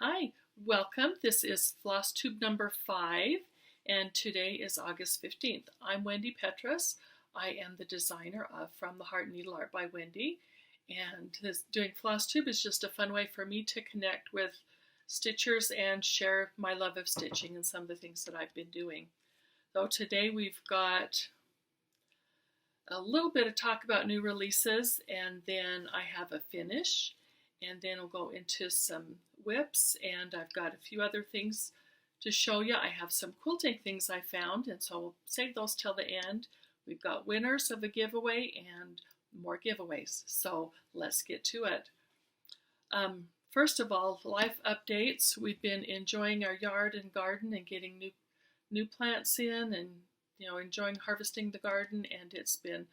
Hi, welcome. This is FlossTube number 5, and today is August 15th. I'm Wendy Petros. I am the designer of From the Heart Needle Art by Wendy, and doing FlossTube is just a fun way for me to connect with stitchers and share my love of stitching and some of the things that I've been doing. So today we've got a little bit of talk about new releases, and then I have a finish, and then we'll go into some whips, and I've got a few other things to show you. I have some quilting things I found, and so we'll save those till the end. We've got winners of a giveaway and more giveaways, so let's get to it. First of all, life updates. We've been enjoying our yard and garden and getting new plants in, and enjoying harvesting the garden, and it's been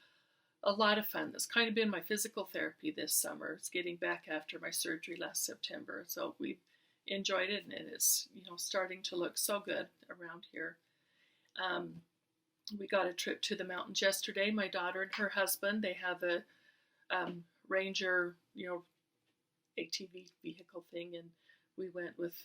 a lot of fun. That's kind of been my physical therapy this summer. It's getting back after my surgery last September, so we've enjoyed it, and it's starting to look so good around here. We got a trip to the mountains yesterday. My daughter and her husband, they have a Ranger, ATV vehicle thing, and we went with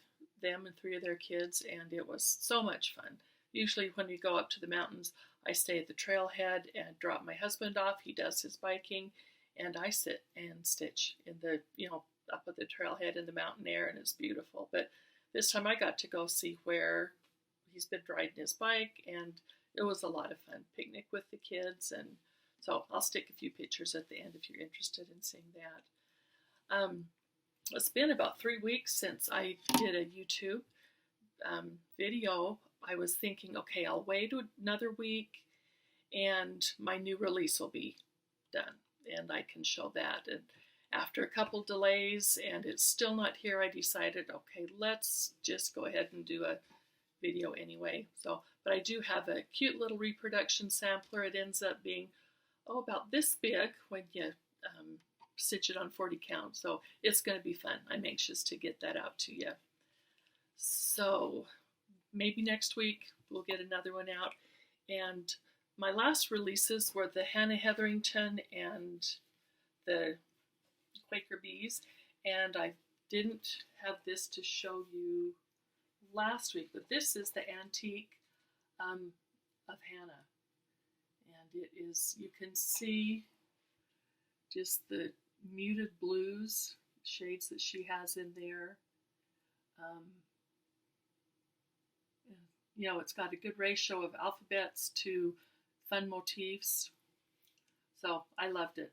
them and 3 of their kids, and it was so much fun. Usually when we go up to the mountains, I stay at the trailhead and drop my husband off. He does his biking, and I sit and stitch in the, up at the trailhead in the mountain air, and it's beautiful. But this time I got to go see where he's been riding his bike, and it was a lot of fun. Picnic with the kids, and so I'll stick a few pictures at the end if you're interested in seeing that. It's been about 3 weeks since I did a YouTube video. I was thinking, okay, I'll wait another week and my new release will be done and I can show that. And after a couple delays and it's still not here, I decided, okay, let's just go ahead and do a video anyway. But I do have a cute little reproduction sampler. It ends up being, about this big when you stitch it on 40 count. So it's going to be fun. I'm anxious to get that out to you. So maybe next week we'll get another one out. And my last releases were the Hetherington and the Quaker bees. And I didn't have this to show you last week, but this is the antique of Hannah. And it is, you can see just the muted blues shades that she has in there. It's got a good ratio of alphabets to fun motifs. So I loved it.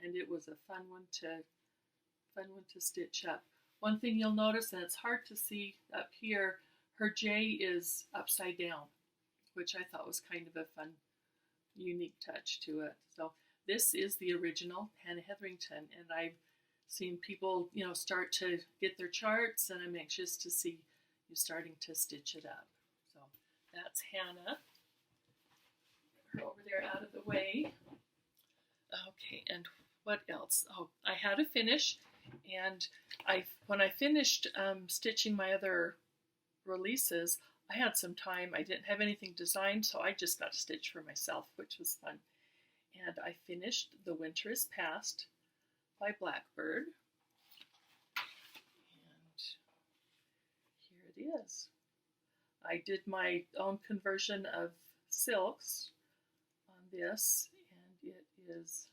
And it was a fun one to stitch up. One thing you'll notice, and it's hard to see up here, her J is upside down, which I thought was kind of a fun, unique touch to it. So this is the original Hannah Hetherington, and I've seen people, start to get their charts, and I'm anxious to see you starting to stitch it up. So that's Hannah. Get her over there out of the way. Okay, and what else? Oh, I had a finish, and when I finished stitching my other releases, I had some time. I didn't have anything designed, so I just got to stitch for myself, which was fun. And I finished The Winter is Past by Blackbird. And here it is. I did my own conversion of silks on this, and it is,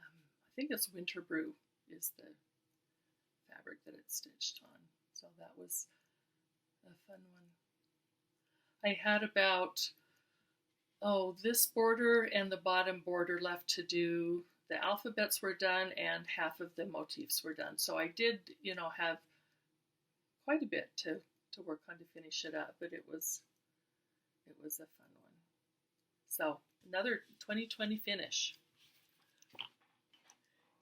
I think it's Winter Brew is the fabric that it's stitched on. So that was a fun one. I had about, this border and the bottom border left to do. The alphabets were done and half of the motifs were done. So I did, have quite a bit to work on to finish it up, but it was a fun one. So another 2020 finish.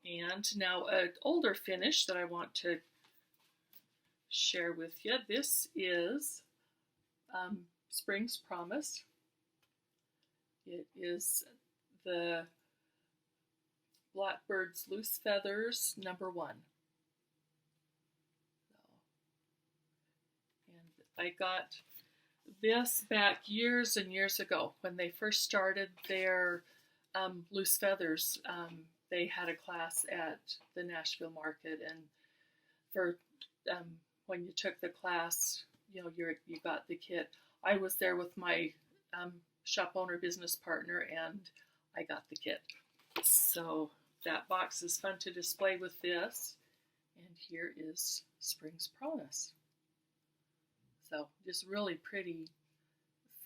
And now an older finish that I want to share with you. This is Spring's Promise. It is the Blackbird's Loose Feathers #1. And I got this back years and years ago when they first started their loose feathers. They had a class at the Nashville market, and for when you took the class, you know, you got the kit. I was there with my shop owner business partner, and I got the kit. So that box is fun to display with this. And here is Spring's Promise. So just really pretty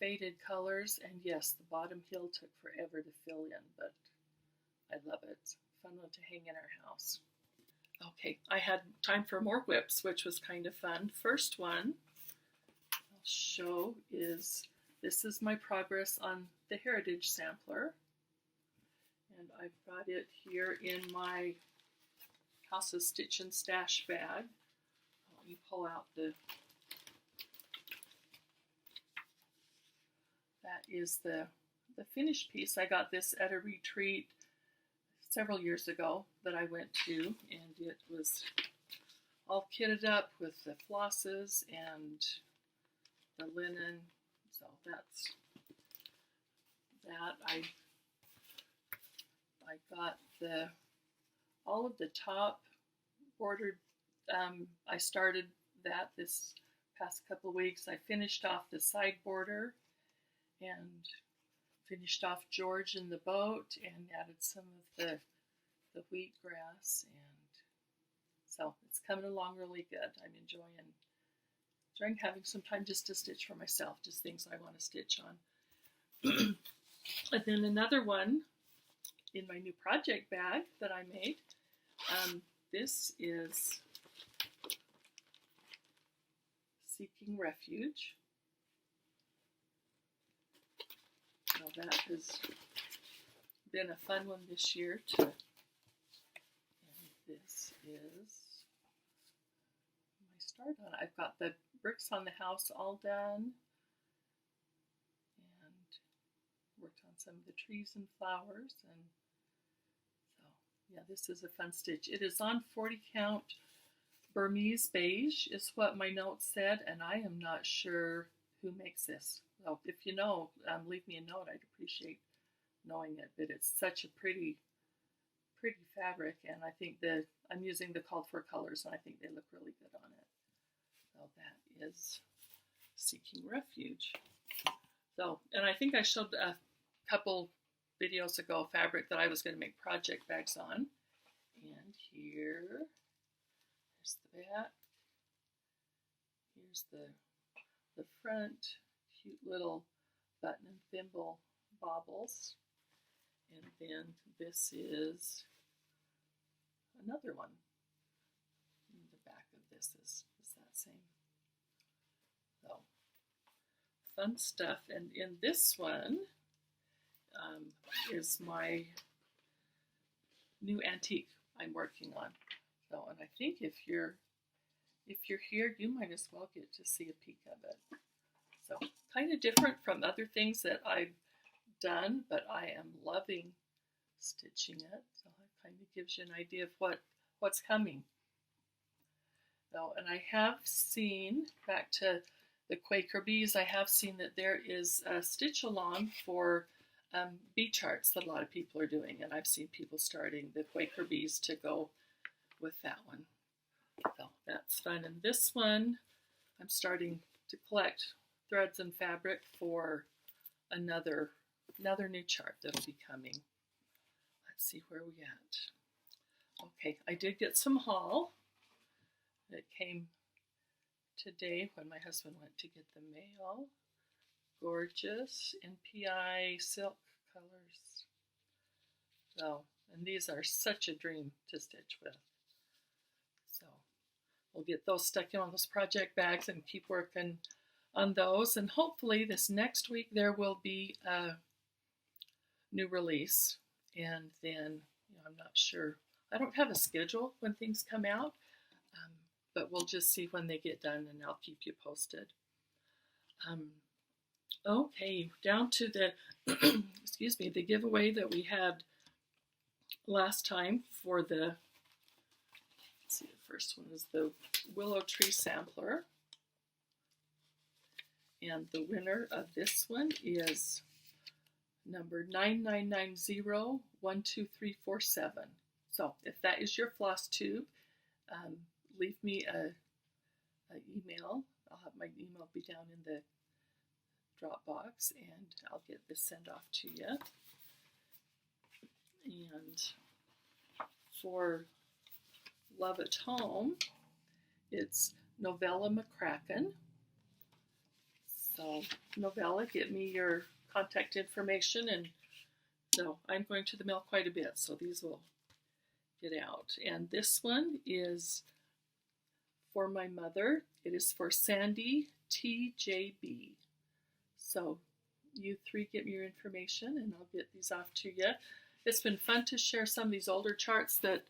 faded colors. And yes, the bottom heel took forever to fill in, but I love it. It's a fun one to hang in our house. Okay, I had time for more whips, which was kind of fun. First one I'll show is, this is my progress on the Heritage sampler. And I've got it here in my House of Stitch and Stash bag. Let me pull out that is the finished piece. I got this at a retreat several years ago that I went to, and it was all kitted up with the flosses and the linen. So that's that. I got all of the top bordered. I started that this past couple of weeks. I finished off the side border and finished off George in the boat and added some of the wheatgrass, and so it's coming along really good. I'm enjoying having some time just to stitch for myself, just things I want to stitch on. And then another one in my new project bag that I made. This is Seeking Refuge. Now that has been a fun one this year to, and this is my start on it. I've got the bricks on the house all done and worked on some of the trees and flowers, and so yeah, this is a fun stitch. It is on 40 count Burmese beige is what my notes said, and I am not sure who makes this. So if you know, leave me a note. I'd appreciate knowing it. But it's such a pretty fabric, and I think that I'm using the called for colors, and I think they look really good on it. So that is Seeking Refuge. So, and I think I showed a couple videos ago fabric that I was going to make project bags on. And here's the back. Here's the front. Cute little button and thimble baubles. And then this is another one. And the back of this is that same. So, fun stuff. And in this one is my new antique I'm working on. So, and I think if you're here, you might as well get to see a peek of it. So, kind of different from other things that I've done, but I am loving stitching it. So it kind of gives you an idea of what's coming. So, and I have seen, back to the Quaker bees, I have seen that there is a stitch along for bee charts that a lot of people are doing, and I've seen people starting the Quaker bees to go with that one. So that's fun. And this one, I'm starting to collect threads and fabric for another new chart that'll be coming. Let's see where we at. Okay, I did get some haul. It came today when my husband went to get the mail. Gorgeous NPI silk colors. So, and these are such a dream to stitch with. So we'll get those stuck in on those project bags and keep working on those, and hopefully this next week there will be a new release. And then, I'm not sure, I don't have a schedule when things come out, but we'll just see when they get done, and I'll keep you posted. Okay, down to the excuse me, the giveaway that we had last time for the, let's see, the first one is the Willow Tree Sampler. And the winner of this one is number 9990-12347. So if that is your FlossTube, leave me an email. I'll have my email be down in the Dropbox, and I'll get this sent off to you. And for Love at Home, it's Novella McCracken. So Novella, get me your contact information, and so I'm going to the mail quite a bit, so these will get out. And this one is for my mother. It is for Sandy TJB. So you three get me your information, and I'll get these off to you. It's been fun to share some of these older charts that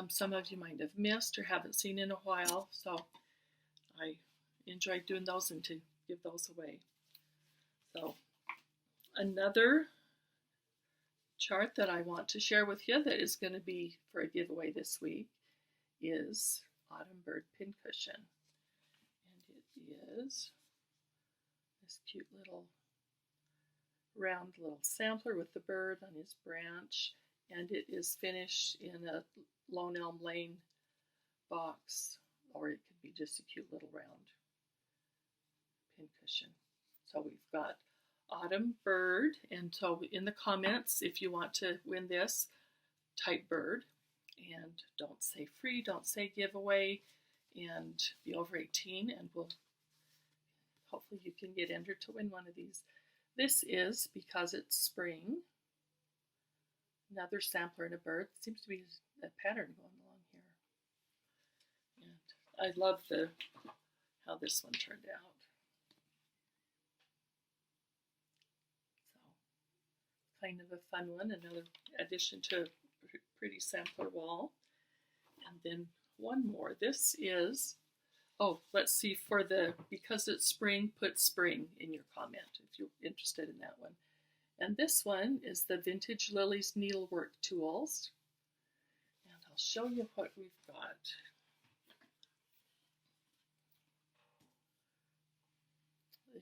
some of you might have missed or haven't seen in a while. So I enjoyed doing those and to give those away. So another chart that I want to share with you that is going to be for a giveaway this week is Autumn Bird Pincushion. And it is this cute little round little sampler with the bird on his branch, and it is finished in a Lone Elm Lane box, or it could be just a cute little round pincushion. So we've got Autumn Bird, and so in the comments, if you want to win this, type bird, and don't say free, don't say giveaway, and be over 18, and hopefully you can get entered to win one of these. This is Because It's Spring. Another sampler and a bird. Seems to be a pattern going along here. And I love how this one turned out. So, kind of a fun one. Another addition to a pretty sampler wall. And then one more. This is, let's see, for the Because It's Spring, put spring in your comment if you're interested in that one. And this one is the Vintage Lilies Needlework Tools. And I'll show you what we've got.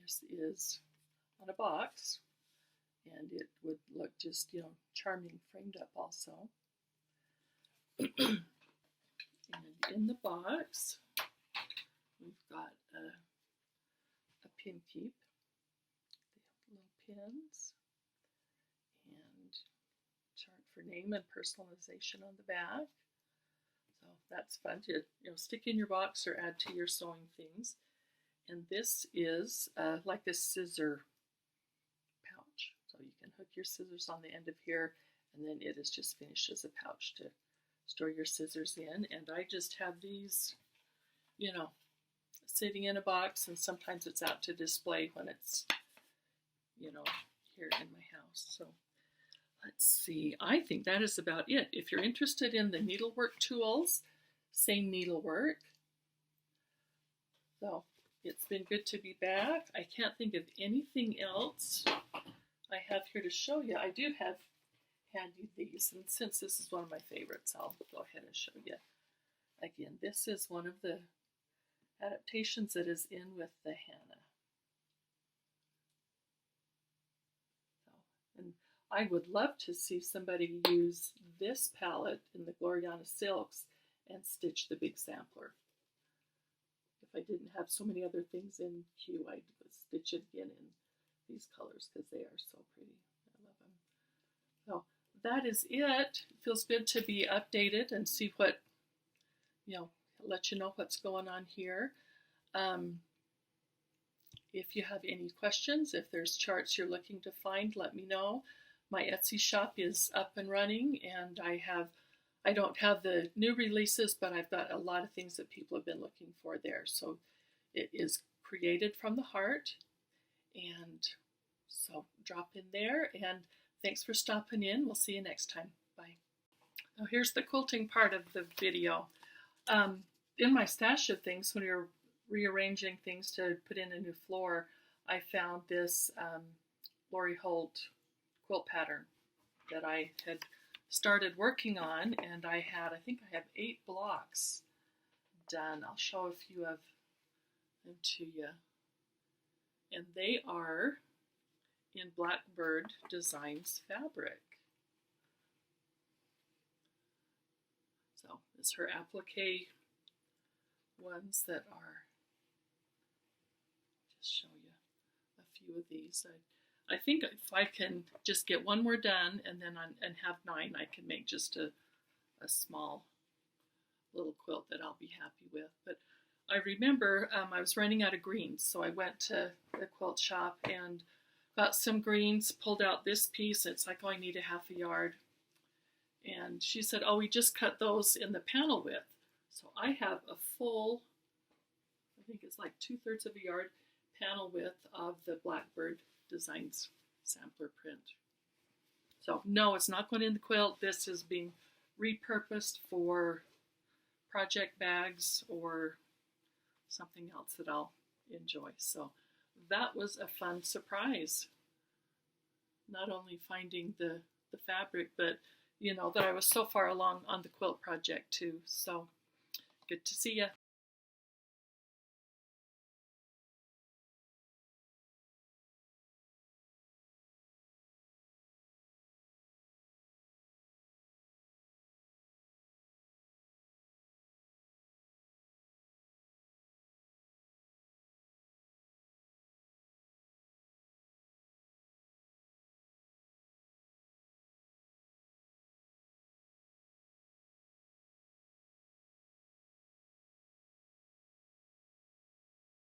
This is on a box, and it would look just, charming framed up also. And in the box, we've got a pin keep, the little pins, and chart for name and personalization on the back. So that's fun to stick in your box or add to your sewing things. And this is like a scissor pouch. So you can hook your scissors on the end of here, and then it is just finished as a pouch to store your scissors in. And I just have these, sitting in a box, and sometimes it's out to display when it's, here in my house. So let's see. I think that is about it. If you're interested in the needlework tools, same needlework. So it's been good to be back. I can't think of anything else I have here to show you. I do have handy these, and since this is one of my favorites, I'll go ahead and show you. Again, this is one of the adaptations that is in with the Hannah. And I would love to see somebody use this palette in the Gloriana Silks and stitch the big sampler. If I didn't have so many other things in queue, I'd stitch it again in these colors because they are so pretty. I love them. So that is it. It feels good to be updated and see what, let you know what's going on here. If you have any questions, if there's charts you're looking to find, let me know. My Etsy shop is up and running, and I don't have the new releases, but I've got a lot of things that people have been looking for there. So it is Created from the Heart, and so drop in there, and thanks for stopping in. We'll see you next time. Bye. Now here's the quilting part of the video. In my stash of things, when you're rearranging things to put in a new floor, I found this Lori Holt quilt pattern that I had started working on, and I think I have 8 blocks done. I'll show a few of them to you. And they are in Blackbird Designs fabric. So it's her applique ones that are, just show you a few of these. I think if I can just get one more done and then and have 9, I can make just a small little quilt that I'll be happy with. But I remember I was running out of greens, so I went to the quilt shop and got some greens, pulled out this piece. It's like, oh, I need a half a yard. And she said, oh, we just cut those in the panel width. So I have a full, I think it's like 2/3 of a yard panel width of the Blackbird Designs sampler print. So no, it's not going in the quilt. This is being repurposed for project bags or something else that I'll enjoy. So that was a fun surprise. Not only finding the fabric, but you know, that I was so far along on the quilt project too. So good to see ya.